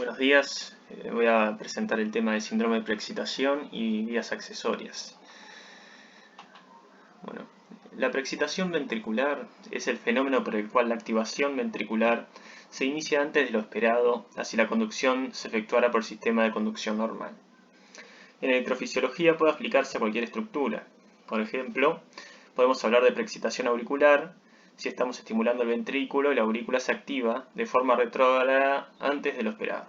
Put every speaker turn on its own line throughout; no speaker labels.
Buenos días, voy a presentar el tema de síndrome de preexcitación y vías accesorias. Bueno, la preexcitación ventricular es el fenómeno por el cual la activación ventricular se inicia antes de lo esperado, así la conducción se efectuara por el sistema de conducción normal. En electrofisiología puede aplicarse a cualquier estructura. Por ejemplo, podemos hablar de preexcitación auricular si estamos estimulando el ventrículo y la aurícula se activa de forma retrógrada antes de lo esperado.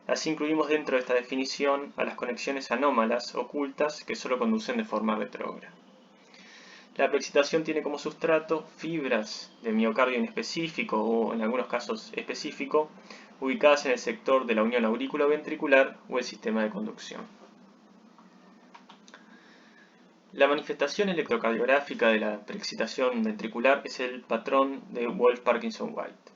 Así incluimos dentro de esta definición a las conexiones anómalas ocultas que solo conducen de forma retrógrada. La preexcitación tiene como sustrato fibras de miocardio inespecífico o, en algunos casos específico, ubicadas en el sector de la unión auriculoventricular o el sistema de conducción. La manifestación electrocardiográfica de la preexcitación ventricular es el patrón de Wolff-Parkinson-White.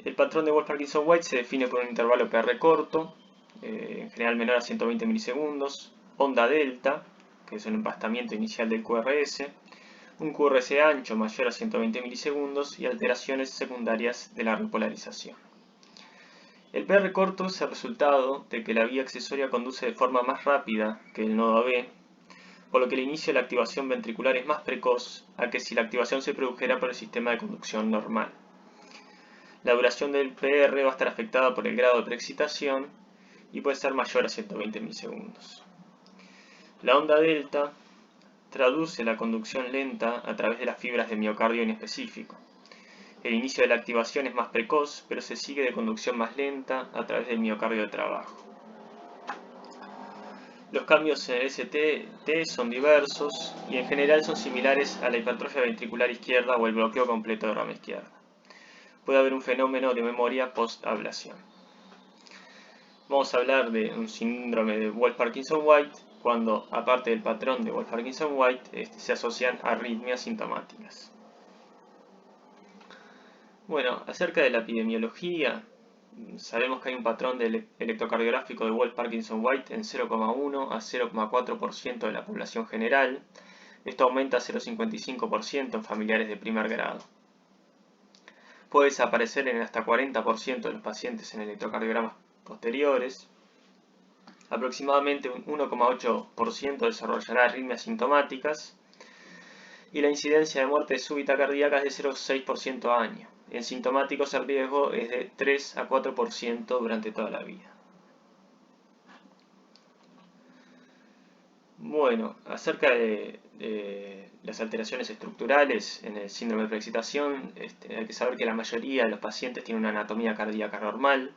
El patrón de Wolff-Parkinson-White se define por un intervalo PR corto, en general menor a 120 milisegundos, onda delta, que es el empastamiento inicial del QRS, un QRS ancho mayor a 120 milisegundos y alteraciones secundarias de la repolarización. El PR corto es el resultado de que la vía accesoria conduce de forma más rápida que el nodo AB, por lo que el inicio de la activación ventricular es más precoz a que si la activación se produjera por el sistema de conducción normal. La duración del PR va a estar afectada por el grado de preexcitación y puede ser mayor a 120 milisegundos. La onda delta traduce la conducción lenta a través de las fibras de miocardio inespecífico. El inicio de la activación es más precoz, pero se sigue de conducción más lenta a través del miocardio de trabajo. Los cambios en el ST son diversos y en general son similares a la hipertrofia ventricular izquierda o el bloqueo completo de rama izquierda. Puede haber un fenómeno de memoria post-ablación. Vamos a hablar de un síndrome de Wolff-Parkinson-White cuando, aparte del patrón de Wolff-Parkinson-White, se asocian arritmias sintomáticas. Bueno, acerca de la epidemiología, sabemos que hay un patrón de electrocardiográfico de Wolff-Parkinson-White en 0,1 a 0,4% de la población general. Esto aumenta a 0,55% en familiares de primer grado. Puede desaparecer en hasta 40% de los pacientes en electrocardiogramas posteriores. Aproximadamente un 1,8% desarrollará arritmias sintomáticas y la incidencia de muerte súbita cardíaca es de 0,6% a año. En sintomáticos el riesgo es de 3 a 4% durante toda la vida. Bueno, acerca de las alteraciones estructurales en el síndrome de preexcitación, hay que saber que la mayoría de los pacientes tienen una anatomía cardíaca normal.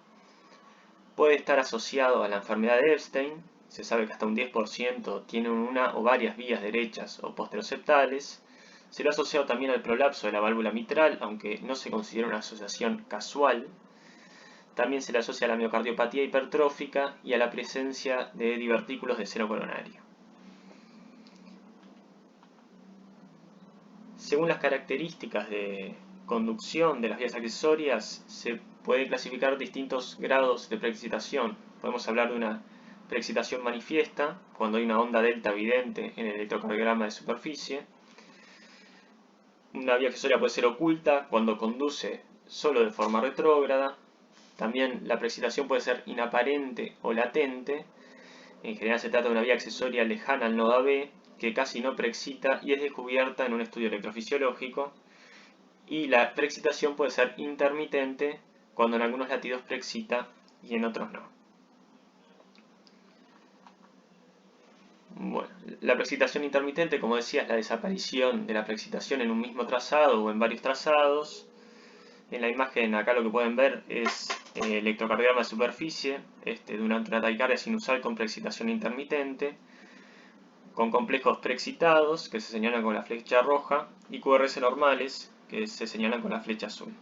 Puede estar asociado a la enfermedad de Epstein. Se sabe que hasta un 10% tienen una o varias vías derechas o posteroseptales. Se lo ha asociado también al prolapso de la válvula mitral, aunque no se considera una asociación casual. También se le asocia a la miocardiopatía hipertrófica y a la presencia de divertículos de seno coronario. Según las características de conducción de las vías accesorias, se puede clasificar distintos grados de preexcitación. Podemos hablar de una preexcitación manifiesta, cuando hay una onda delta evidente en el electrocardiograma de superficie. Una vía accesoria puede ser oculta, cuando conduce solo de forma retrógrada. También la preexcitación puede ser inaparente o latente. En general se trata de una vía accesoria lejana al nodo AB, que casi no preexcita y es descubierta en un estudio electrofisiológico. Y la preexcitación puede ser intermitente, cuando en algunos latidos preexcita y en otros no. Bueno, la preexcitación intermitente, como decía, es la desaparición de la preexcitación en un mismo trazado o en varios trazados. En la imagen acá lo que pueden ver es el electrocardiograma de superficie durante una taquicardia sinusal con preexcitación intermitente, con complejos preexcitados que se señalan con la flecha roja y QRS normales que se señalan con la flecha azul.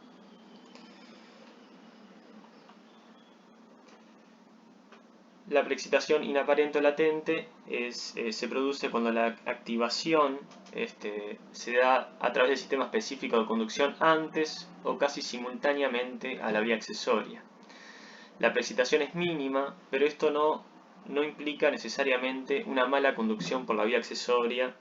La preexcitación inaparente o latente se produce cuando la activación se da a través del sistema específico de conducción antes o casi simultáneamente a la vía accesoria. La preexcitación es mínima, pero esto no implica necesariamente una mala conducción por la vía accesoria.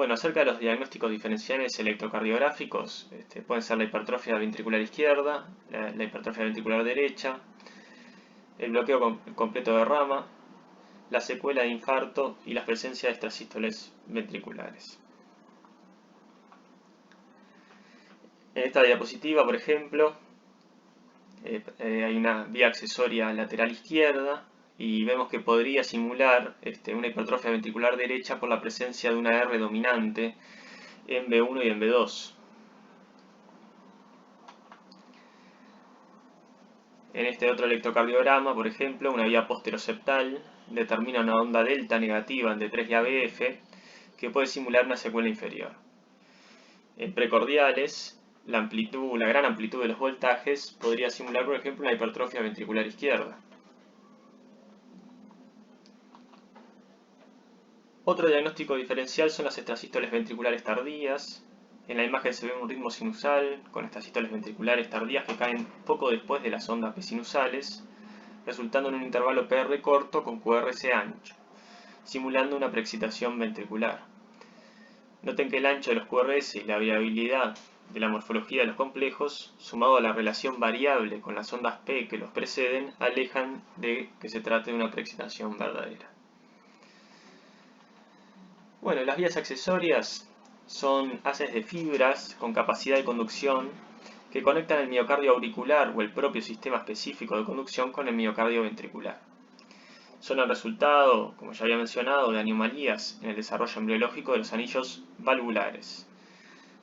Bueno, acerca de los diagnósticos diferenciales electrocardiográficos, pueden ser la hipertrofia ventricular izquierda, la hipertrofia ventricular derecha, el bloqueo completo de rama, la secuela de infarto y la presencia de extrasístoles ventriculares. En esta diapositiva, por ejemplo, hay una vía accesoria lateral izquierda y vemos que podría simular una hipertrofia ventricular derecha por la presencia de una R dominante en V1 y en V2. En este otro electrocardiograma, por ejemplo, una vía posteroseptal determina una onda delta negativa en D3 y ABF que puede simular una secuela inferior. En precordiales, la gran amplitud de los voltajes podría simular, por ejemplo, una hipertrofia ventricular izquierda. Otro diagnóstico diferencial son las extrasístoles ventriculares tardías. En la imagen se ve un ritmo sinusal con extrasístoles ventriculares tardías que caen poco después de las ondas P sinusales, resultando en un intervalo PR corto con QRS ancho, simulando una preexcitación ventricular. Noten que el ancho de los QRS y la variabilidad de la morfología de los complejos, sumado a la relación variable con las ondas P que los preceden, alejan de que se trate de una preexcitación verdadera. Bueno, las vías accesorias son haces de fibras con capacidad de conducción que conectan el miocardio auricular o el propio sistema específico de conducción con el miocardio ventricular. Son el resultado, como ya había mencionado, de anomalías en el desarrollo embriológico de los anillos valvulares.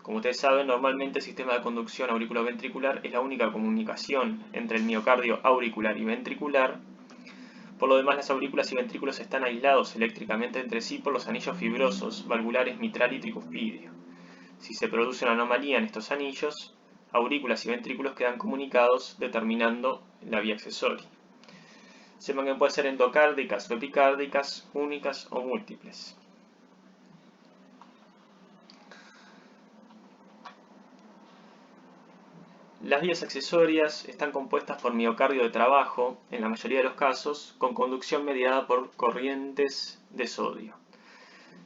Como ustedes saben, normalmente el sistema de conducción auriculoventricular es la única comunicación entre el miocardio auricular y ventricular. Por lo demás, las aurículas y ventrículos están aislados eléctricamente entre sí por los anillos fibrosos valvulares mitral y tricuspidio. Si se produce una anomalía en estos anillos, aurículas y ventrículos quedan comunicados determinando la vía accesoria. Sepan que pueden ser endocárdicas o epicárdicas, únicas o múltiples. Las vías accesorias están compuestas por miocardio de trabajo, en la mayoría de los casos, con conducción mediada por corrientes de sodio.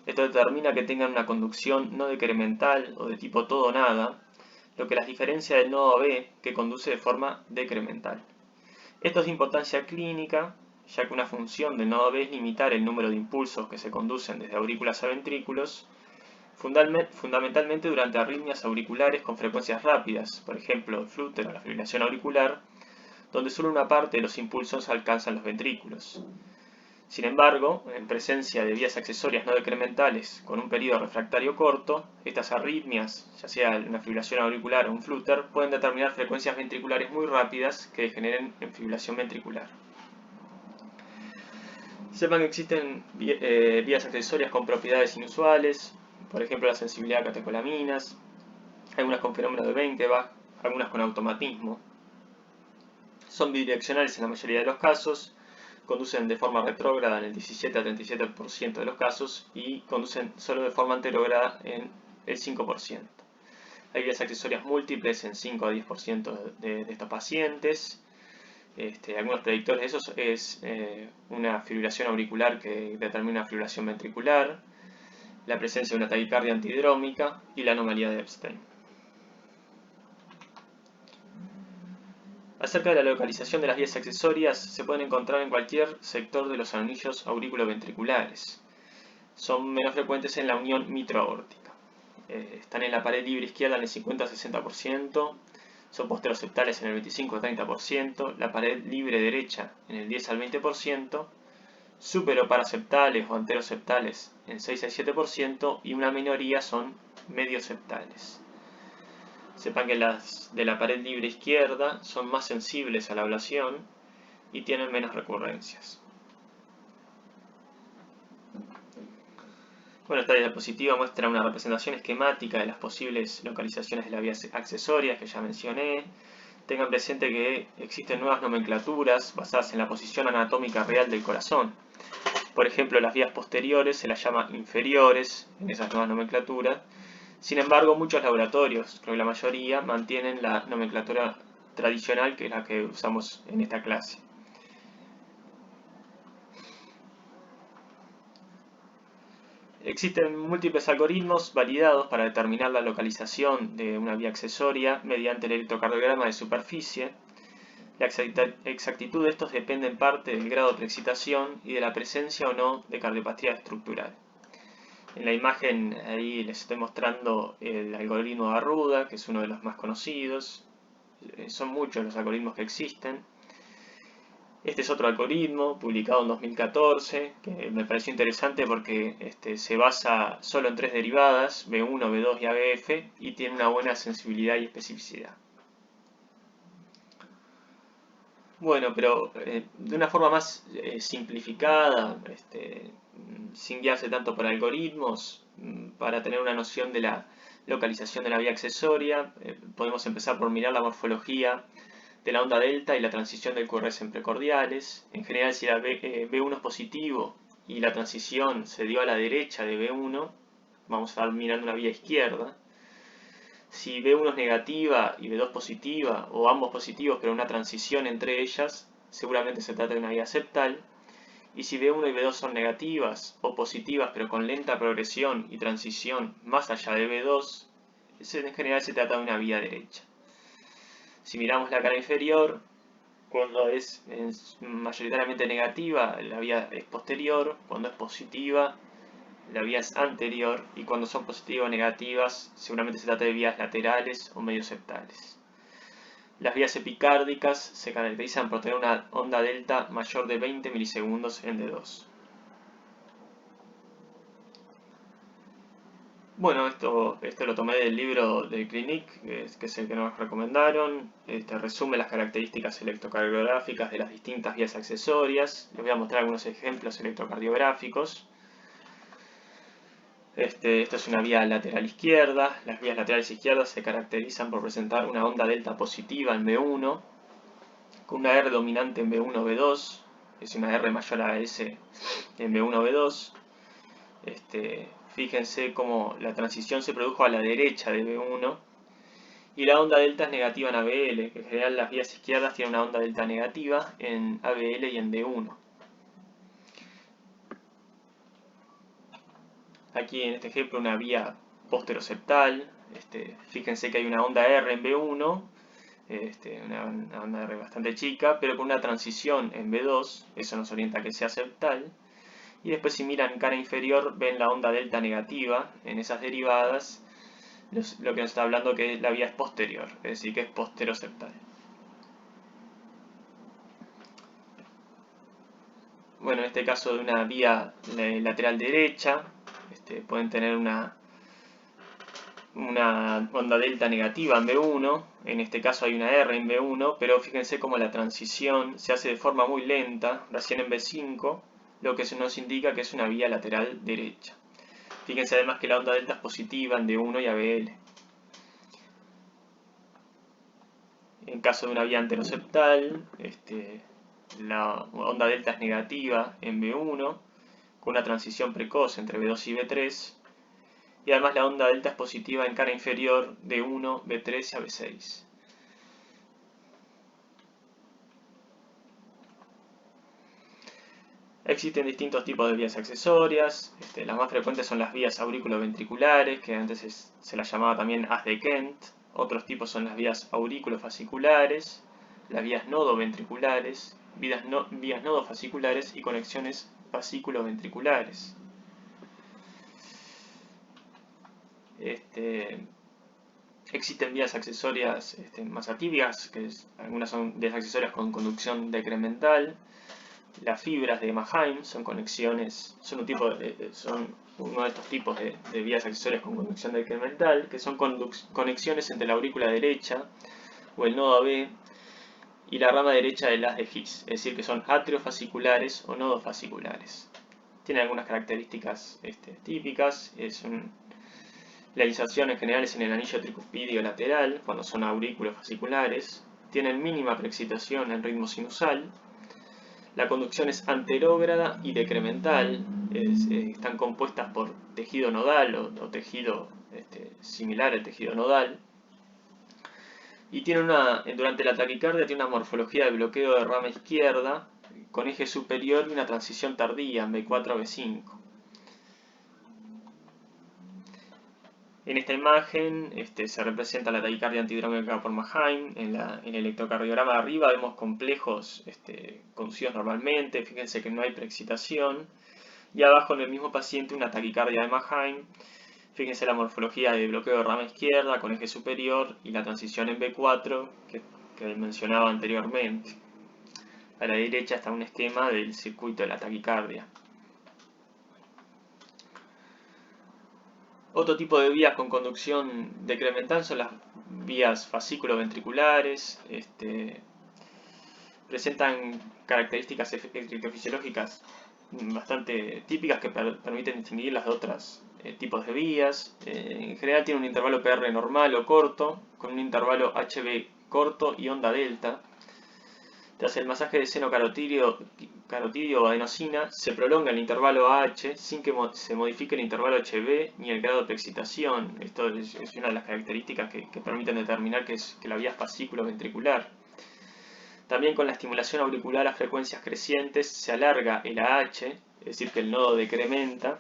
Esto determina que tengan una conducción no decremental o de tipo todo o nada, lo que las diferencia del nodo B, que conduce de forma decremental. Esto es de importancia clínica, ya que una función del nodo B es limitar el número de impulsos que se conducen desde aurículas a ventrículos, fundamentalmente durante arritmias auriculares con frecuencias rápidas, por ejemplo el flutter o la fibrilación auricular, donde solo una parte de los impulsos alcanzan los ventrículos. Sin embargo, en presencia de vías accesorias no decrementales con un periodo refractario corto, estas arritmias, ya sea una fibrilación auricular o un flutter, pueden determinar frecuencias ventriculares muy rápidas que degeneren en fibrilación ventricular. Sepan que existen vías accesorias con propiedades inusuales, por ejemplo la sensibilidad a catecolaminas, algunas con fenómeno de Benkebach, algunas con automatismo. Son bidireccionales en la mayoría de los casos, conducen de forma retrógrada en el 17 a 37% de los casos y conducen solo de forma anterógrada en el 5%. Hay vías accesorias múltiples en 5 a 10% de estos pacientes. Algunos predictores de esos es una fibrilación auricular que determina una fibrilación ventricular, la presencia de una taquicardia antidrómica y la anomalía de Epstein. Acerca de la localización de las vías accesorias, se pueden encontrar en cualquier sector de los anillos aurículo-ventriculares. Son menos frecuentes en la unión mitroaórtica. Están en la pared libre izquierda en el 50-60%, son posteroseptales en el 25-30%, la pared libre derecha en el 10 al 20%, superoparaseptales o anteroseptales en 6 al 7% y una minoría son medioseptales. Sepan que las de la pared libre izquierda son más sensibles a la ablación y tienen menos recurrencias. Bueno, esta diapositiva muestra una representación esquemática de las posibles localizaciones de las vías accesorias que ya mencioné. Tengan presente que existen nuevas nomenclaturas basadas en la posición anatómica real del corazón. Por ejemplo, las vías posteriores se las llama inferiores en esas nuevas nomenclaturas. Sin embargo, muchos laboratorios, creo que la mayoría, mantienen la nomenclatura tradicional que es la que usamos en esta clase. Existen múltiples algoritmos validados para determinar la localización de una vía accesoria mediante el electrocardiograma de superficie. La exactitud de estos depende en parte del grado de preexcitación y de la presencia o no de cardiopatía estructural. En la imagen ahí les estoy mostrando el algoritmo de Arruda, que es uno de los más conocidos. Son muchos los algoritmos que existen. Este es otro algoritmo publicado en 2014 que me pareció interesante porque se basa solo en 3 derivadas, B1, B2 y ABF, y tiene una buena sensibilidad y especificidad. Bueno, pero de una forma más simplificada, sin guiarse tanto por algoritmos, para tener una noción de la localización de la vía accesoria, podemos empezar por mirar la morfología de la onda delta y la transición del QRS en precordiales. En general, si la B1 es positivo y la transición se dio a la derecha de B1, vamos a estar mirando una vía izquierda. Si B1 es negativa y B2 positiva, o ambos positivos pero una transición entre ellas, seguramente se trata de una vía septal. Y si B1 y B2 son negativas o positivas pero con lenta progresión y transición más allá de B2, en general se trata de una vía derecha. Si miramos la cara inferior, cuando es mayoritariamente negativa, la vía es posterior; cuando es positiva, la vía es anterior; y cuando son positivas o negativas, seguramente se trata de vías laterales o medio septales. Las vías epicárdicas se caracterizan por tener una onda delta mayor de 20 milisegundos en D2. Bueno, esto lo tomé del libro de Clinique, que es el que nos recomendaron. Resume las características electrocardiográficas de las distintas vías accesorias. Les voy a mostrar algunos ejemplos electrocardiográficos. Esto es una vía lateral izquierda. Las vías laterales izquierdas se caracterizan por presentar una onda delta positiva en B1, con una R dominante en B1, B2, es una R mayor a S en B1, B2. Fíjense cómo la transición se produjo a la derecha de B1, y la onda delta es negativa en ABL, que en general las vías izquierdas tienen una onda delta negativa en ABL y en D1. Aquí en este ejemplo una vía posteroseptal. Fíjense que hay una onda R en B1, una onda R bastante chica, pero con una transición en B2, eso nos orienta a que sea septal. Y después, si miran cara inferior, ven la onda delta negativa en esas derivadas, lo que nos está hablando que la vía es posterior, es decir, que es posteroseptal. Bueno, en este caso de una vía lateral derecha, pueden tener una onda delta negativa en B1, en este caso hay una R en B1, pero fíjense cómo la transición se hace de forma muy lenta, recién en B5, lo que nos indica que es una vía lateral derecha. Fíjense además que la onda delta es positiva en D1 y ABL. En caso de una vía anteroseptal, la onda delta es negativa en B1, con una transición precoz entre B2 y B3, y además la onda delta es positiva en cara inferior de D1, B3 y AB6. Existen distintos tipos de vías accesorias. Las más frecuentes son las vías auriculoventriculares, que antes se las llamaba también haz de Kent. Otros tipos son las vías aurículo-fasciculares, las vías nodoventriculares, vías nodofasciculares y conexiones fascículo-ventriculares. Existen vías accesorias más atípicas, algunas son vías accesorias con conducción decremental. Las fibras de Mannheim son conexiones, son uno de estos tipos de vías accesorias con conducción decremental, que son conexiones entre la aurícula derecha o el nodo AB y la rama derecha del haz de His, es decir, que son atriofasciculares o nodofasciculares. Tienen algunas características típicas. La inserción en general es en el anillo tricuspidio lateral, cuando son aurículo-fasciculares. Tienen mínima preexcitación en ritmo sinusal. La conducción es anterógrada y decremental. Están compuestas por tejido nodal o tejido similar al tejido nodal. Y durante la taquicardia tiene una morfología de bloqueo de rama izquierda con eje superior y una transición tardía en B4 a B5. En esta imagen se representa la taquicardia antidrómica por Mannheim. En el electrocardiograma de arriba vemos complejos conducidos normalmente. Fíjense que no hay preexcitación. Y abajo en el mismo paciente una taquicardia de Mannheim. Fíjense la morfología de bloqueo de rama izquierda con eje superior y la transición en B4 que mencionaba anteriormente. A la derecha está un esquema del circuito de la taquicardia. Otro tipo de vías con conducción decremental son las vías fascículo-ventriculares. Presentan características electrofisiológicas bastante típicas que permiten distinguirlas de otros tipos de vías. En general tiene un intervalo PR normal o corto, con un intervalo HB corto y onda delta. Tras el masaje de seno carotidio o adenosina, se prolonga el intervalo AH sin que se modifique el intervalo HB ni el grado de preexcitación. Esto es una de las características que permiten determinar que la vía es fascículo-ventricular. También con la estimulación auricular a frecuencias crecientes se alarga el AH, es decir, que el nodo decrementa,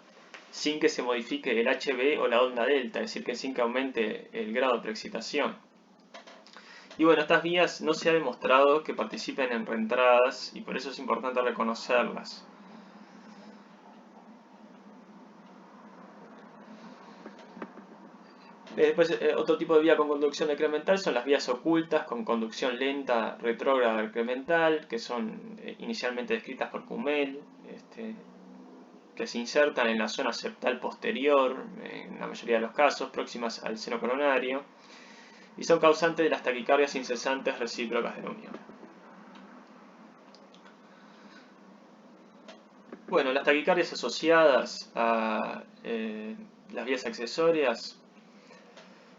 sin que se modifique el HB o la onda delta, es decir, que sin que aumente el grado de preexcitación. Y bueno, estas vías no se ha demostrado que participen en reentradas y por eso es importante reconocerlas. Después, otro tipo de vía con conducción decremental son las vías ocultas con conducción lenta retrógrada decremental, que son inicialmente descritas por Kumel, que se insertan en la zona septal posterior, en la mayoría de los casos, próximas al seno coronario, y son causantes de las taquicardias incesantes recíprocas de la unión. Bueno, las taquicardias asociadas a las vías accesorias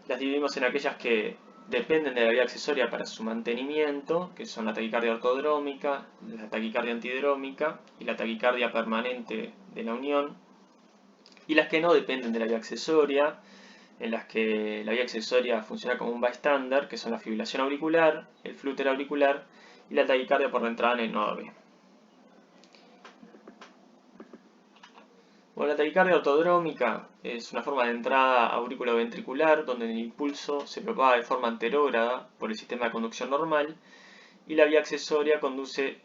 las dividimos en aquellas que dependen de la vía accesoria para su mantenimiento, que son la taquicardia ortodrómica, la taquicardia antidrómica y la taquicardia permanente de la unión, y las que no dependen de la vía accesoria, en las que la vía accesoria funciona como un bystander, que son la fibrilación auricular, el flúter auricular y la taquicardia por entrada en el nodo B. Bueno, la taquicardia ortodrómica es una forma de entrada auriculoventricular donde el impulso se propaga de forma anterógrada por el sistema de conducción normal y la vía accesoria conduce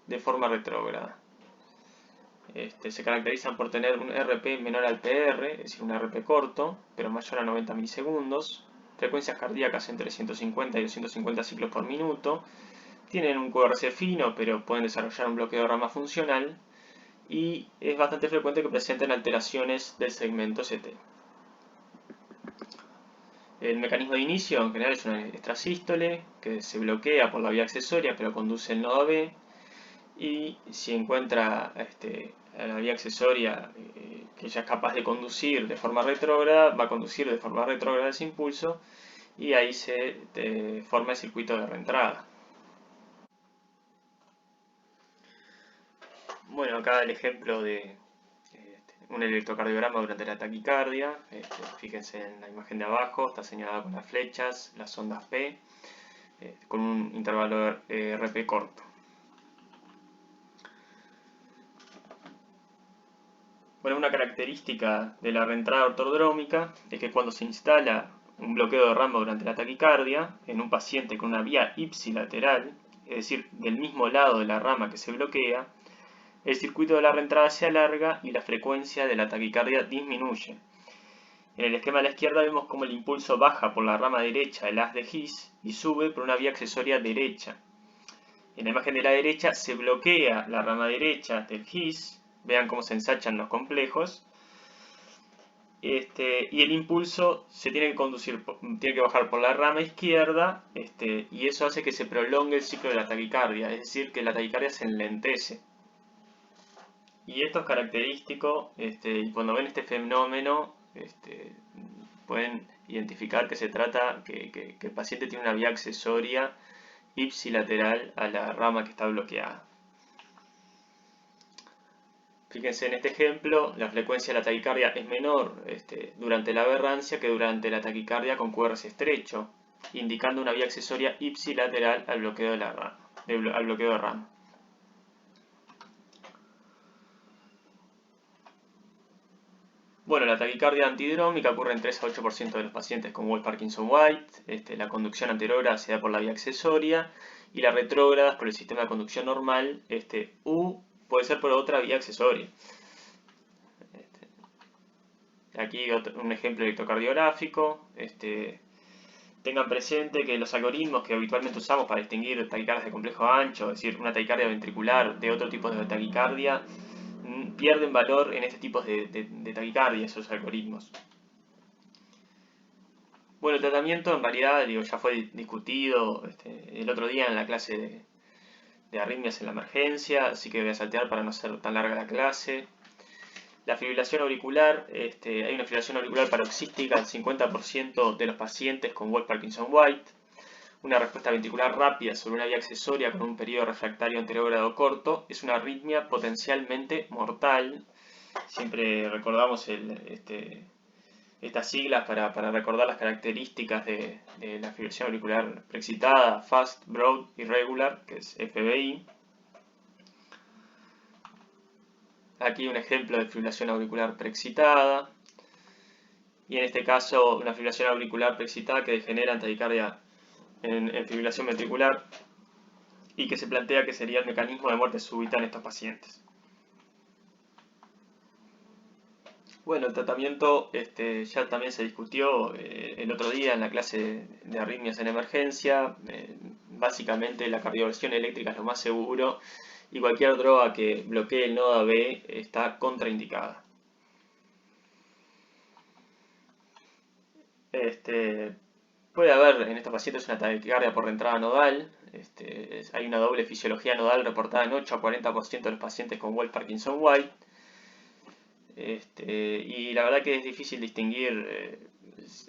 de forma retrógrada. Se caracterizan por tener un RP menor al PR, es decir, un RP corto, pero mayor a 90 milisegundos, frecuencias cardíacas entre 150 y 250 ciclos por minuto, tienen un QRS fino, pero pueden desarrollar un bloqueo de rama funcional, y es bastante frecuente que presenten alteraciones del segmento ST. El mecanismo de inicio en general es una extrasístole que se bloquea por la vía accesoria pero conduce el nodo B, y si encuentra a la vía accesoria que ya es capaz de conducir de forma retrógrada, va a conducir de forma retrógrada ese impulso y ahí se forma el circuito de reentrada. Bueno, acá el ejemplo de un electrocardiograma durante la taquicardia. Fíjense en la imagen de abajo, está señalada con las flechas, las ondas P, con un intervalo RP corto. Bueno, una característica de la reentrada ortodrómica es que cuando se instala un bloqueo de rama durante la taquicardia en un paciente con una vía ipsilateral, es decir, del mismo lado de la rama que se bloquea, el circuito de la reentrada se alarga y la frecuencia de la taquicardia disminuye. En el esquema de la izquierda vemos cómo el impulso baja por la rama derecha del haz de His y sube por una vía accesoria derecha. En la imagen de la derecha se bloquea la rama derecha del His, vean cómo se ensachan los complejos, y el impulso se tiene que bajar por la rama izquierda, y eso hace que se prolongue el ciclo de la taquicardia, es decir, que la taquicardia se enlentece. Y esto es característico, y cuando ven este fenómeno, pueden identificar que se trata que el paciente tiene una vía accesoria ipsilateral a la rama que está bloqueada. Fíjense en este ejemplo, la frecuencia de la taquicardia es menor durante la aberrancia que durante la taquicardia con QRS estrecho, indicando una vía accesoria ipsilateral al bloqueo de rama. Bueno, la taquicardia antidrómica ocurre en 3 a 8% de los pacientes con Wolff-Parkinson-White. La conducción anterógrada se da por la vía accesoria y la retrógrada por el sistema de conducción normal, u puede ser por otra vía accesoria. Aquí un ejemplo electrocardiográfico. Tengan presente que los algoritmos que habitualmente usamos para distinguir taquicardias de complejo ancho, es decir, una taquicardia ventricular de otro tipo de taquicardia, pierden valor en este tipo de taquicardia, esos algoritmos. Bueno, el tratamiento en realidad ya fue discutido el otro día en la clase de arritmias en la emergencia, así que voy a saltear para no hacer tan larga la clase. La fibrilación auricular, hay una fibrilación auricular paroxística en 50% de los pacientes con Wolff-Parkinson-White. Una respuesta ventricular rápida sobre una vía accesoria con un periodo refractario anterogrado corto es una arritmia potencialmente mortal. Siempre recordamos estas siglas para recordar las características de la fibrilación auricular preexcitada, Fast, Broad, Irregular, que es FBI. Aquí un ejemplo de fibrilación auricular preexcitada. Y en este caso una fibrilación auricular preexcitada que degenera en taquicardia en fibrilación ventricular y que se plantea que sería el mecanismo de muerte súbita en estos pacientes. Bueno, el tratamiento ya también se discutió el otro día en la clase de arritmias en emergencia. Básicamente la cardioversión eléctrica es lo más seguro y cualquier droga que bloquee el nodo AB está contraindicada. Puede haber en estos pacientes una taquicardia por reentrada nodal. Hay una doble fisiología nodal reportada en 8 a 40% de los pacientes con Wolff-Parkinson-White. Y la verdad que es difícil distinguir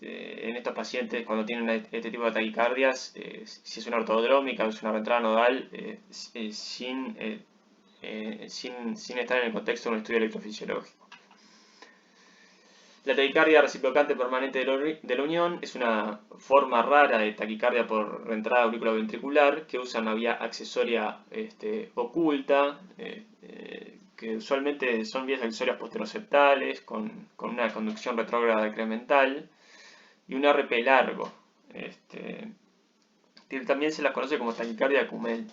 en estos pacientes cuando tienen este tipo de taquicardias si es una ortodrómica o es una reentrada nodal sin estar en el contexto de un estudio electrofisiológico. La taquicardia reciprocante permanente de la unión es una forma rara de taquicardia por reentrada auriculoventricular que usa una vía accesoria oculta, que usualmente son vías accesorias posteroceptales con una conducción retrógrada decremental y un RP largo. También se las conoce como taquicardia de Kummel.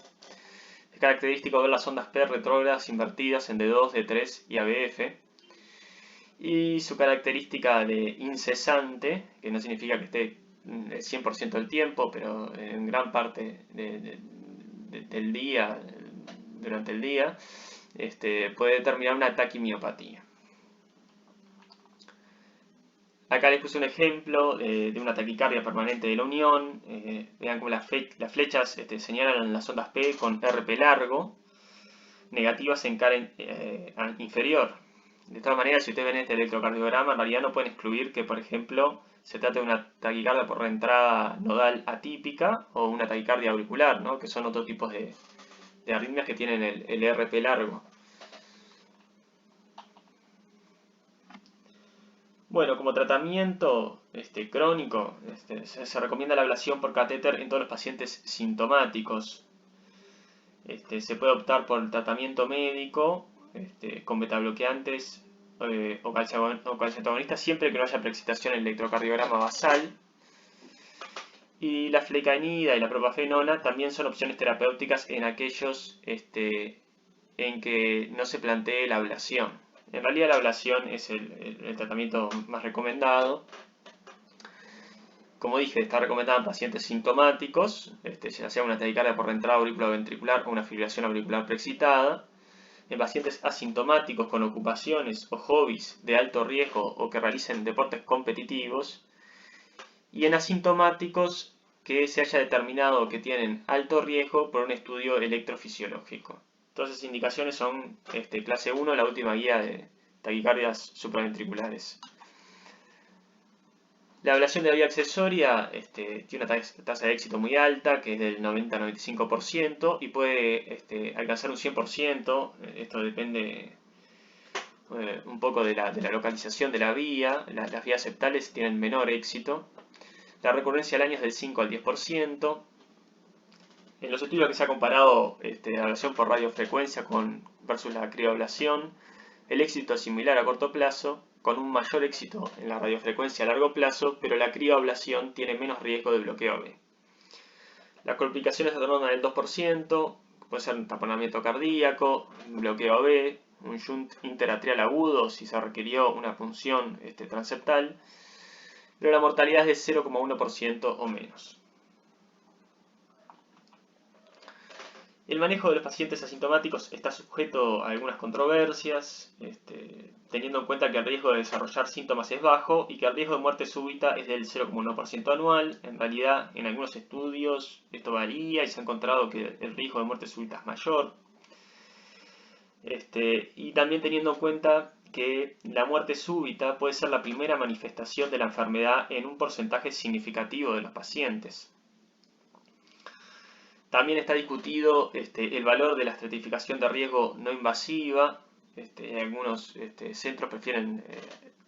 Es característico ver las ondas P retrógradas invertidas en D2, D3 y ABF. Y su característica de incesante, que no significa que esté el 100% del tiempo, pero en gran parte del día, durante el día, puede determinar una taquimiopatía. Acá les puse un ejemplo de una taquicardia permanente de la unión. Vean cómo las flechas señalan las ondas P con RP largo, negativas en cara inferior. De todas maneras, si ustedes ven este electrocardiograma, en realidad no pueden excluir que, por ejemplo, se trate de una taquicardia por reentrada nodal atípica o una taquicardia auricular, ¿no? Que son otros tipos de arritmias que tienen el RP largo. Bueno, como tratamiento crónico, se recomienda la ablación por catéter en todos los pacientes sintomáticos. Se puede optar por el tratamiento médico con betabloqueantes o calcitoagonistas siempre que no haya preexcitación en el electrocardiograma basal. Y la flecainida y la propafenona también son opciones terapéuticas en aquellos en que no se plantee la ablación. En realidad la ablación es el tratamiento más recomendado. Como dije, está recomendada en pacientes sintomáticos, ya sea una taquicardia por reentrada auriculoventricular o una fibrilación auricular preexcitada. En pacientes asintomáticos con ocupaciones o hobbies de alto riesgo o que realicen deportes competitivos. Y en asintomáticos que se haya determinado que tienen alto riesgo por un estudio electrofisiológico. Todas esas indicaciones son clase 1, la última guía de taquicardias supraventriculares. La ablación de la vía accesoria tiene una tasa de éxito muy alta, que es del 90-95%, y puede alcanzar un 100%. Esto depende un poco de la localización de la vía. Las vías septales tienen menor éxito. La recurrencia al año es del 5 al 10%. En los estudios que se ha comparado la ablación por radiofrecuencia versus la crioablación, el éxito es similar a corto plazo, con un mayor éxito en la radiofrecuencia a largo plazo, pero la crioablación tiene menos riesgo de bloqueo AB. Las complicaciones rondan el 2%, puede ser un taponamiento cardíaco, un bloqueo AB, un shunt interatrial agudo si se requirió una punción transeptal, pero la mortalidad es de 0,1% o menos. El manejo de los pacientes asintomáticos está sujeto a algunas controversias, teniendo en cuenta que el riesgo de desarrollar síntomas es bajo y que el riesgo de muerte súbita es del 0,1% anual. En realidad, en algunos estudios esto varía y se ha encontrado que el riesgo de muerte súbita es mayor. Y también teniendo en cuenta que la muerte súbita puede ser la primera manifestación de la enfermedad en un porcentaje significativo de los pacientes. También está discutido el valor de la estratificación de riesgo no invasiva. Algunos centros prefieren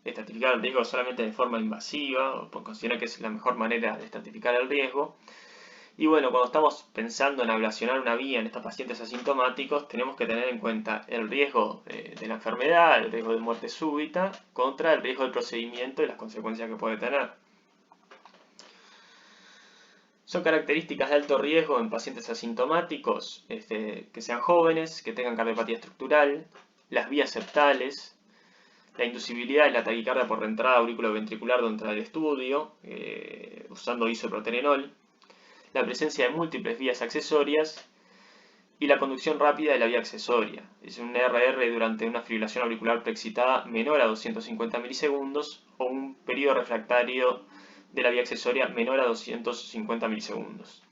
estratificar el riesgo solamente de forma invasiva, porque consideran que es la mejor manera de estratificar el riesgo. Y bueno, cuando estamos pensando en ablacionar una vía en estos pacientes asintomáticos, tenemos que tener en cuenta el riesgo de la enfermedad, el riesgo de muerte súbita, contra el riesgo del procedimiento y las consecuencias que puede tener. Son características de alto riesgo en pacientes asintomáticos, que sean jóvenes, que tengan cardiopatía estructural, las vías septales, la inducibilidad de la taquicardia por reentrada auriculoventricular durante el estudio, usando isoproterenol, la presencia de múltiples vías accesorias y la conducción rápida de la vía accesoria. Es un RR durante una fibrilación auricular preexcitada menor a 250 milisegundos o un periodo refractario de la vía accesoria menor a 250 milisegundos.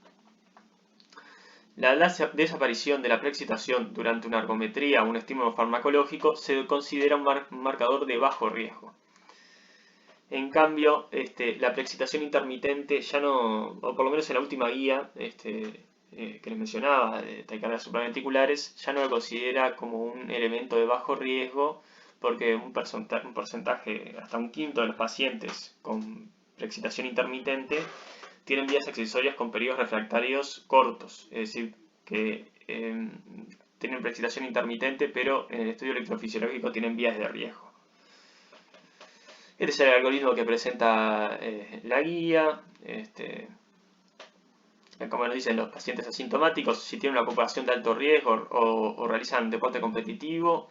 La desaparición de la preexcitación durante una ergometría o un estímulo farmacológico se considera un marcador de bajo riesgo. En cambio, la preexcitación intermitente ya no, o por lo menos en la última guía que les mencionaba, de taquicardias supraventriculares, ya no lo considera como un elemento de bajo riesgo, porque un porcentaje, hasta un quinto de los pacientes con preexcitación intermitente tienen vías accesorias con periodos refractarios cortos, es decir, que tienen preexcitación intermitente, pero en el estudio electrofisiológico tienen vías de riesgo. Este es el algoritmo que presenta la guía. Como nos dicen los pacientes asintomáticos, si tienen una población de alto riesgo o realizan deporte competitivo,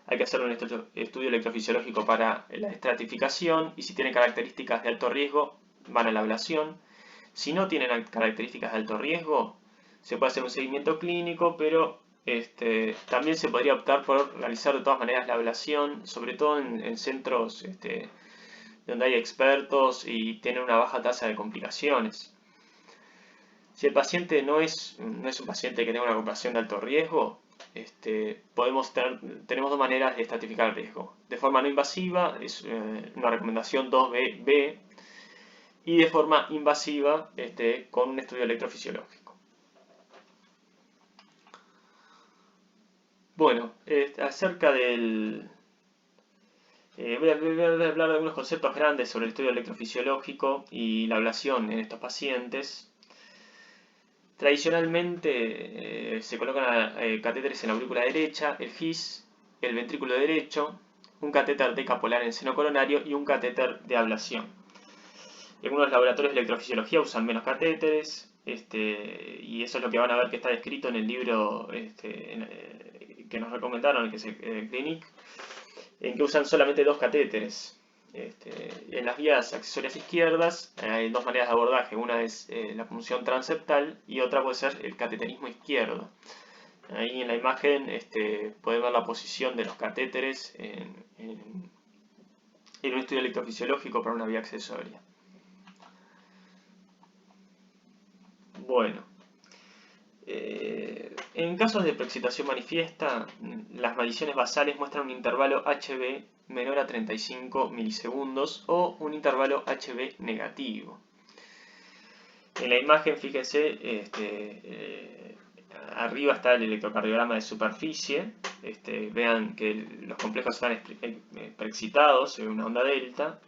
hay que hacer un estudio electrofisiológico para la estratificación, y si tienen características de alto riesgo, van a la ablación. Si no tienen características de alto riesgo, se puede hacer un seguimiento clínico, pero también se podría optar por realizar de todas maneras la ablación, sobre todo en centros donde hay expertos y tienen una baja tasa de complicaciones. Si el paciente no es un paciente que tenga una complicación de alto riesgo, tenemos dos maneras de estratificar el riesgo. De forma no invasiva, es una recomendación 2B, y de forma invasiva, con un estudio electrofisiológico. Bueno, acerca del... voy a hablar de algunos conceptos grandes sobre el estudio electrofisiológico y la ablación en estos pacientes. Tradicionalmente se colocan catéteres en la aurícula derecha, el GIS, el ventrículo derecho, un catéter decapolar en seno coronario y un catéter de ablación. Algunos laboratorios de electrofisiología usan menos catéteres, y eso es lo que van a ver que está descrito en el libro que nos recomendaron, que es el Clinic, en que usan solamente dos catéteres. En las vías accesorias izquierdas hay dos maneras de abordaje. Una es la punción transeptal y otra puede ser el cateterismo izquierdo. Ahí en la imagen pueden ver la posición de los catéteres en un estudio electrofisiológico para una vía accesoria. Bueno, en casos de preexcitación manifiesta, las mediciones basales muestran un intervalo HB menor a 35 milisegundos o un intervalo HB negativo. En la imagen, fíjense, arriba está el electrocardiograma de superficie. Vean que los complejos están preexcitados en una onda delta.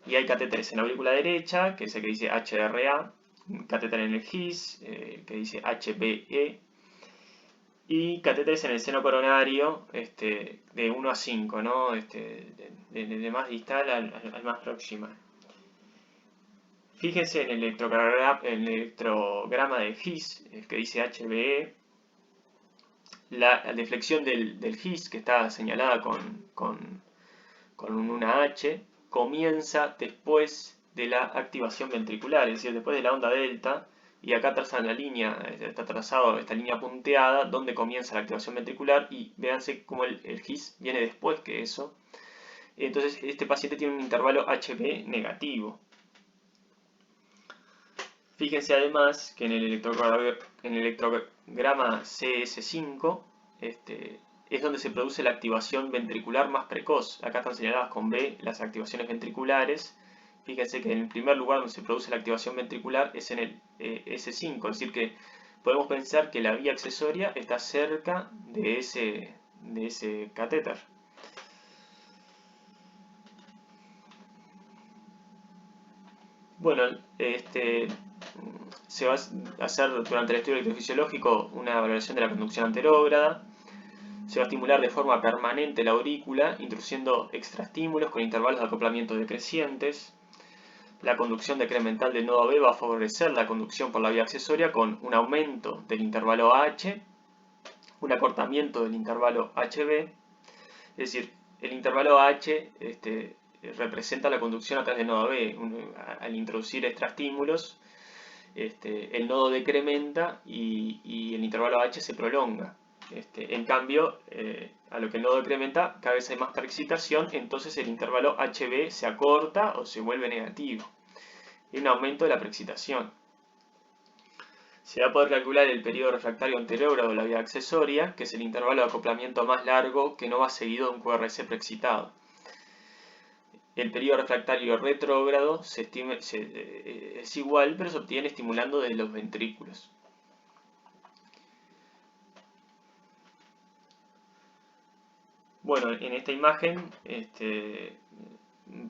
Y hay catéteres en la aurícula derecha, que es el que dice HRA, un catéter en el GIS, que dice HBE, y catéteres en el seno coronario de 1 a 5, ¿no? De más distal al más proximal. Fíjense en el electrograma de His, que dice HBE, la deflexión del His, que está señalada con una H, comienza después de la activación ventricular, es decir, después de la onda delta, y acá trazan la línea, está trazado esta línea punteada donde comienza la activación ventricular, y véanse cómo el His viene después que eso. Entonces este paciente tiene un intervalo HB negativo. Fíjense además que en el electrograma CS5 es donde se produce la activación ventricular más precoz. Acá están señaladas con B las activaciones ventriculares. Fíjense que en el primer lugar donde se produce la activación ventricular es en el S5, es decir que podemos pensar que la vía accesoria está cerca de ese catéter. Bueno, se va a hacer durante el estudio electrofisiológico una valoración de la conducción anterógrada. Se va a estimular de forma permanente la aurícula, introduciendo extraestímulos con intervalos de acoplamiento decrecientes. La conducción decremental del nodo B va a favorecer la conducción por la vía accesoria con un aumento del intervalo H, un acortamiento del intervalo HB. Es decir, el intervalo H representa la conducción a través del nodo B. Al introducir extraestímulos, el nodo decrementa y el intervalo H se prolonga. En cambio, a lo que el nodo decrementa, cada vez hay más preexcitación, entonces el intervalo HB se acorta o se vuelve negativo. Y un aumento de la preexcitación. Se va a poder calcular el periodo refractario anterógrado de la vía accesoria, que es el intervalo de acoplamiento más largo que no va seguido de un QRS preexcitado. El periodo refractario retrógrado es igual, pero se obtiene estimulando desde los ventrículos. Bueno, en esta imagen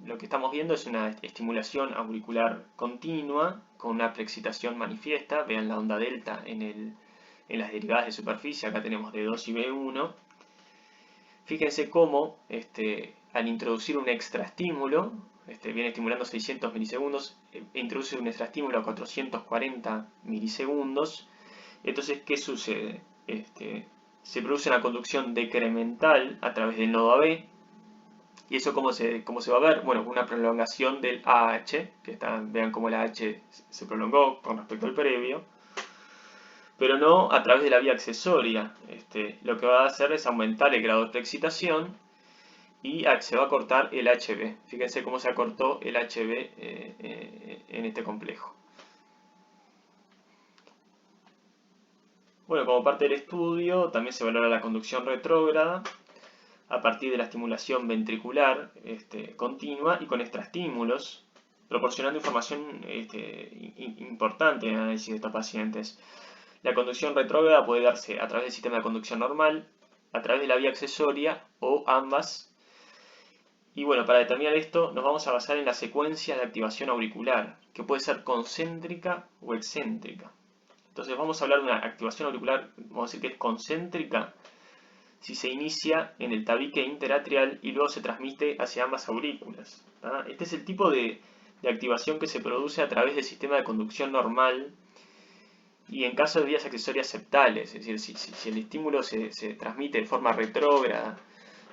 lo que estamos viendo es una estimulación auricular continua con una preexcitación manifiesta. Vean la onda delta en las derivadas de superficie, acá tenemos D2 y B1. Fíjense cómo al introducir un extraestímulo, viene estimulando 600 milisegundos, introduce un extraestímulo a 440 milisegundos. Entonces, ¿qué sucede? Se produce una conducción decremental a través del nodo AB. ¿Y eso cómo se va a ver? Bueno, una prolongación del AH, que vean cómo el AH se prolongó con respecto al previo, pero no a través de la vía accesoria. Lo que va a hacer es aumentar el grado de preexcitación y se va a cortar el HB. Fíjense cómo se acortó el HB en este complejo. Bueno, como parte del estudio también se valora la conducción retrógrada a partir de la estimulación ventricular continua y con extraestímulos, proporcionando información importante en el análisis de estos pacientes. La conducción retrógrada puede darse a través del sistema de conducción normal, a través de la vía accesoria o ambas. Y bueno, para determinar esto nos vamos a basar en la secuencia de activación auricular, que puede ser concéntrica o excéntrica. Entonces vamos a hablar de una activación auricular, vamos a decir que es concéntrica, si se inicia en el tabique interatrial y luego se transmite hacia ambas aurículas. Este es el tipo de activación que se produce a través del sistema de conducción normal y en caso de vías accesorias septales, es decir, si el estímulo se transmite de forma retrógrada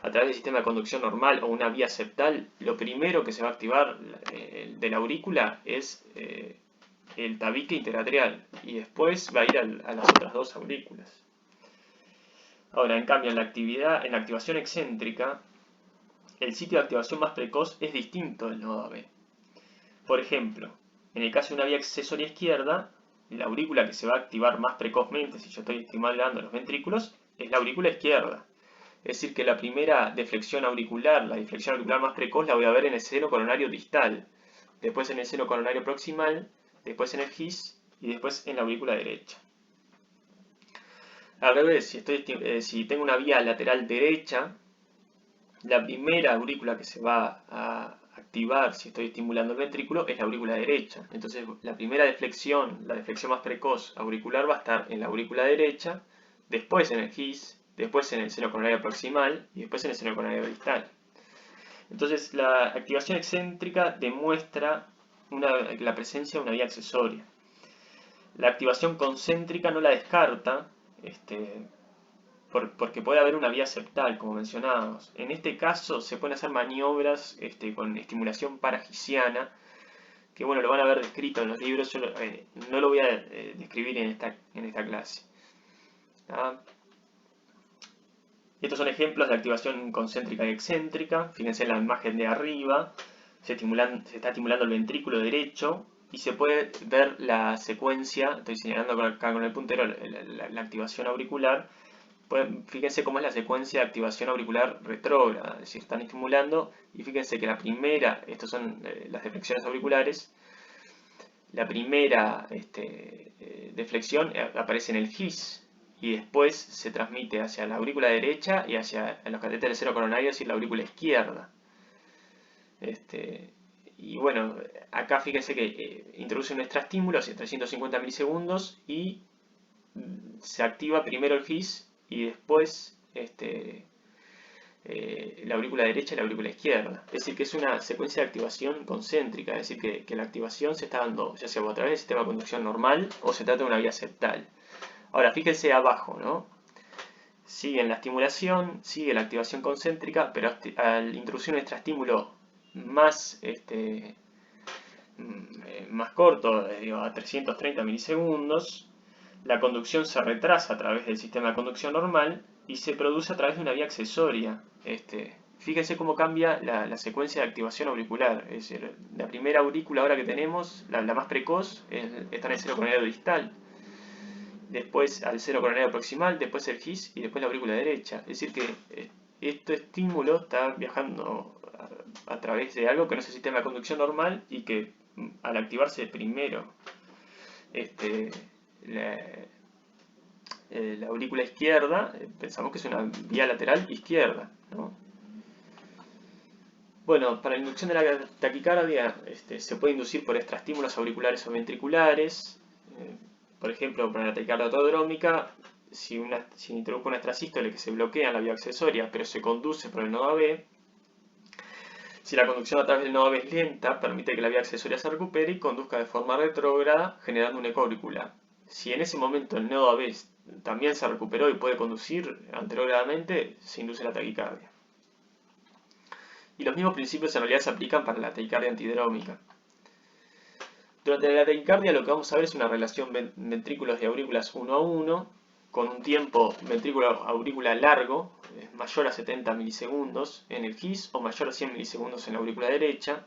a través del sistema de conducción normal o una vía septal, lo primero que se va a activar de la aurícula es el tabique interatrial y después va a ir a las otras dos aurículas. Ahora, en cambio, en la activación excéntrica, el sitio de activación más precoz es distinto del nodo AB. Por ejemplo, en el caso de una vía accesoria izquierda, la aurícula que se va a activar más precozmente, si yo estoy estimulando los ventrículos, es la aurícula izquierda. Es decir, que la primera deflexión auricular, la deflexión auricular más precoz, la voy a ver en el seno coronario distal, después en el seno coronario proximal, después en el His y después en la aurícula derecha. Al revés, si tengo una vía lateral derecha, la primera aurícula que se va a activar si estoy estimulando el ventrículo es la aurícula derecha. Entonces la primera deflexión, la deflexión más precoz auricular va a estar en la aurícula derecha, después en el GIS, después en el seno coronario proximal y después en el seno coronario distal. Entonces la activación excéntrica demuestra la presencia de una vía accesoria. La activación concéntrica no la descarta, porque puede haber una vía septal, como mencionábamos. En este caso se pueden hacer maniobras con estimulación paragisiana, que bueno, lo van a ver descrito en los libros, yo no lo voy a describir en esta clase. ¿Ah? Estos son ejemplos de activación concéntrica y excéntrica. Fíjense en la imagen de arriba, se está estimulando el ventrículo derecho y se puede ver la secuencia, estoy señalando acá con el puntero la activación auricular. Fíjense cómo es la secuencia de activación auricular retrógrada, es decir, están estimulando y fíjense que la primera, estas son las deflexiones auriculares, la primera deflexión aparece en el GIS y después se transmite hacia la aurícula derecha y hacia los catéteres serocoronarios y la aurícula izquierda. Y bueno, acá fíjense que introduce un extraestímulo hacia 350 milisegundos y se activa primero el GIS y después la aurícula derecha y la aurícula izquierda. Es decir, que es una secuencia de activación concéntrica, es decir, que la activación se está dando ya sea a través del sistema de conducción normal o se trata de una vía septal. Ahora, fíjense abajo, ¿no? Sigue la estimulación, sigue la activación concéntrica, pero al introducir un extraestímulo más corto, a 330 milisegundos, la conducción se retrasa a través del sistema de conducción normal y se produce a través de una vía accesoria. Fíjense cómo cambia la secuencia de activación auricular. Es decir, la primera aurícula ahora que tenemos, la más precoz, está en el seno coronario distal. Después al seno coronario proximal, después el GIS y después la aurícula derecha. Es decir que este estímulo está viajando a través de algo que no es el sistema de conducción normal y que al activarse primero la aurícula izquierda, pensamos que es una vía lateral izquierda, ¿no? Bueno, para la inducción de la taquicardia se puede inducir por extraestímulos auriculares o ventriculares. Por ejemplo, para la taquicardia autodrómica, si introduzco una extrasístole que se bloquea en la vía accesoria, pero se conduce por el nodo AB, si la conducción a través del nodo AB es lenta, permite que la vía accesoria se recupere y conduzca de forma retrógrada, generando un eco auricular. Si en ese momento el nodo AB también se recuperó y puede conducir anterogradamente, se induce la taquicardia. Y los mismos principios en realidad se aplican para la taquicardia antidrómica. Durante la taquicardia lo que vamos a ver es una relación ventrículos y aurículas 1 a 1, con un tiempo ventrículo-aurícula largo, mayor a 70 milisegundos en el GIS o mayor a 100 milisegundos en la aurícula derecha.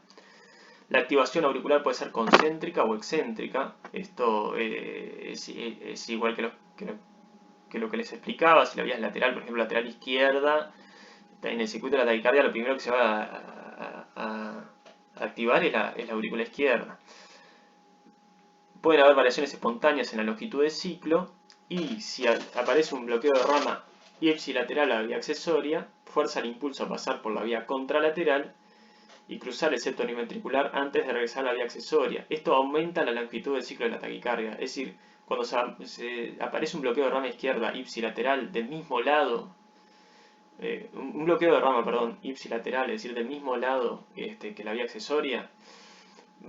La activación auricular puede ser concéntrica o excéntrica. Esto es igual que lo que les explicaba. Si la vía es lateral, por ejemplo, lateral izquierda, en el circuito de la taquicardia lo primero que se va a activar es la aurícula izquierda. Pueden haber variaciones espontáneas en la longitud de ciclo y si aparece un bloqueo de rama ipsilateral a la vía accesoria, fuerza el impulso a pasar por la vía contralateral y cruzar el septo univentricular antes de regresar a la vía accesoria. Esto aumenta la longitud del ciclo de la taquicardia. Es decir, cuando aparece un bloqueo de rama izquierda ipsilateral del mismo lado, un bloqueo de rama, perdón, ipsilateral, es decir, del mismo lado que la vía accesoria,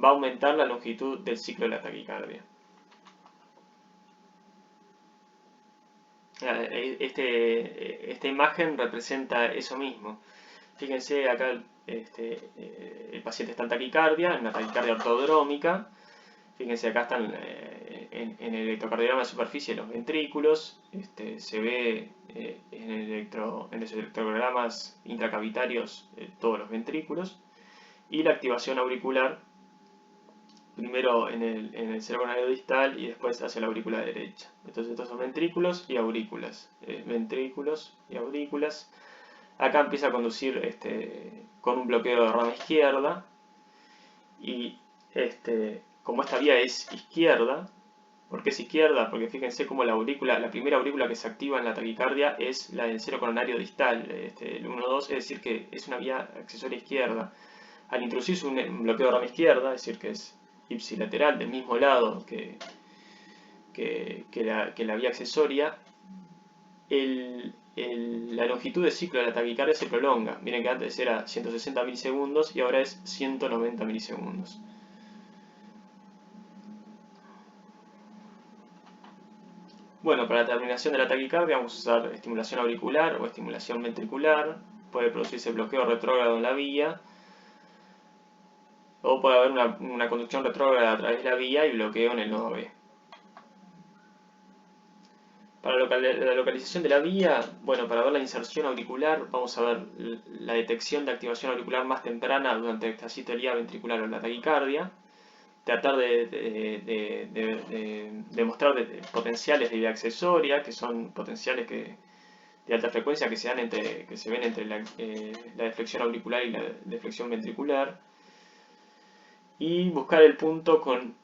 va a aumentar la longitud del ciclo de la taquicardia. Esta imagen representa eso mismo. Fíjense acá el paciente está en taquicardia, en una taquicardia ortodrómica. Fíjense acá están en el electrocardiograma de superficie los ventrículos. Se ve en los electrocardiogramas intracavitarios todos los ventrículos. Y la activación auricular, primero en el seno coronario distal y después hacia la aurícula derecha. Entonces estos son ventrículos y aurículas. Ventrículos y aurículas. Acá empieza a conducir con un bloqueo de rama izquierda. Y como esta vía es izquierda, ¿por qué es izquierda? Porque fíjense cómo la primera aurícula que se activa en la taquicardia es la del seno coronario distal, el 1-2, es decir que es una vía accesoria izquierda. Al introducirse un bloqueo de rama izquierda, es decir que es ipsilateral del mismo lado que la vía accesoria, la longitud de ciclo de la taquicardia se prolonga. Miren que antes era 160 milisegundos y ahora es 190 milisegundos. Bueno, para la terminación de la taquicardia vamos a usar estimulación auricular o estimulación ventricular. Puede producirse bloqueo retrógrado en la vía, o puede haber una conducción retrógrada a través de la vía y bloqueo en el nodo B. Para la localización de la vía, bueno, para ver la inserción auricular, vamos a ver la detección de activación auricular más temprana durante la ectasistolia ventricular o la taquicardia. Tratar de demostrar potenciales de vía accesoria, que son potenciales de alta frecuencia que se ven entre la deflexión auricular y la deflexión ventricular. Y buscar el punto con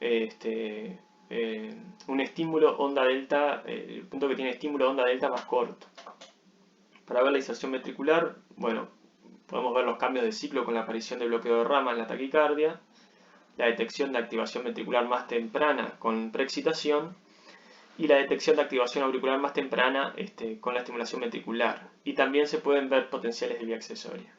un estímulo onda delta, el punto que tiene estímulo onda delta más corto. Para ver la inserción ventricular, bueno, podemos ver los cambios de ciclo con la aparición de bloqueo de rama en la taquicardia, la detección de activación ventricular más temprana con preexcitación y la detección de activación auricular más temprana con la estimulación ventricular. Y también se pueden ver potenciales de vía accesoria.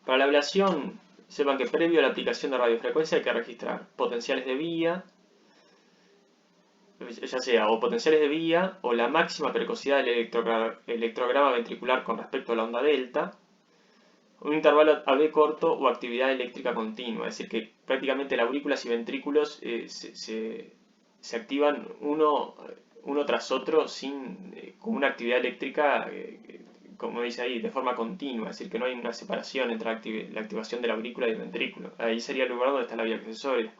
Para la ablación, sepan que previo a la aplicación de radiofrecuencia hay que registrar potenciales de vía, ya sea o potenciales de vía o la máxima precocidad del electrograma ventricular con respecto a la onda delta, un intervalo AB corto o actividad eléctrica continua, es decir, que prácticamente las aurículas y ventrículos se activan uno tras otro con una actividad eléctrica, como dice ahí, de forma continua, es decir, que no hay una separación entre la activación de la aurícula y el ventrículo. Ahí sería el lugar donde está la vía accesoria.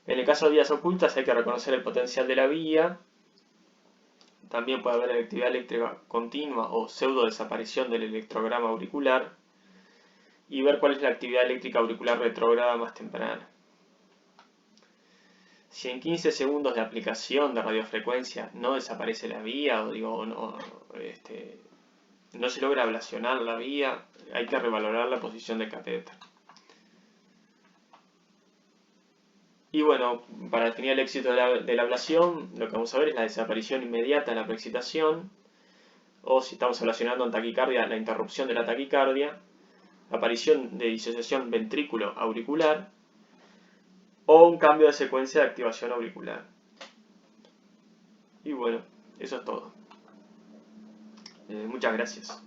En el caso de vías ocultas hay que reconocer el potencial de la vía. También puede haber actividad eléctrica continua o pseudo desaparición del electrograma auricular y ver cuál es la actividad eléctrica auricular retrógrada más temprana. Si en 15 segundos de aplicación de radiofrecuencia no desaparece la vía o no se logra ablacionar la vía, hay que revalorar la posición del catéter. Y bueno, para definir el éxito de la ablación, lo que vamos a ver es la desaparición inmediata de la preexcitación, o si estamos ablacionando en taquicardia, la interrupción de la taquicardia, aparición de disociación ventrículo-auricular, o un cambio de secuencia de activación auricular. Y bueno, eso es todo. Muchas gracias.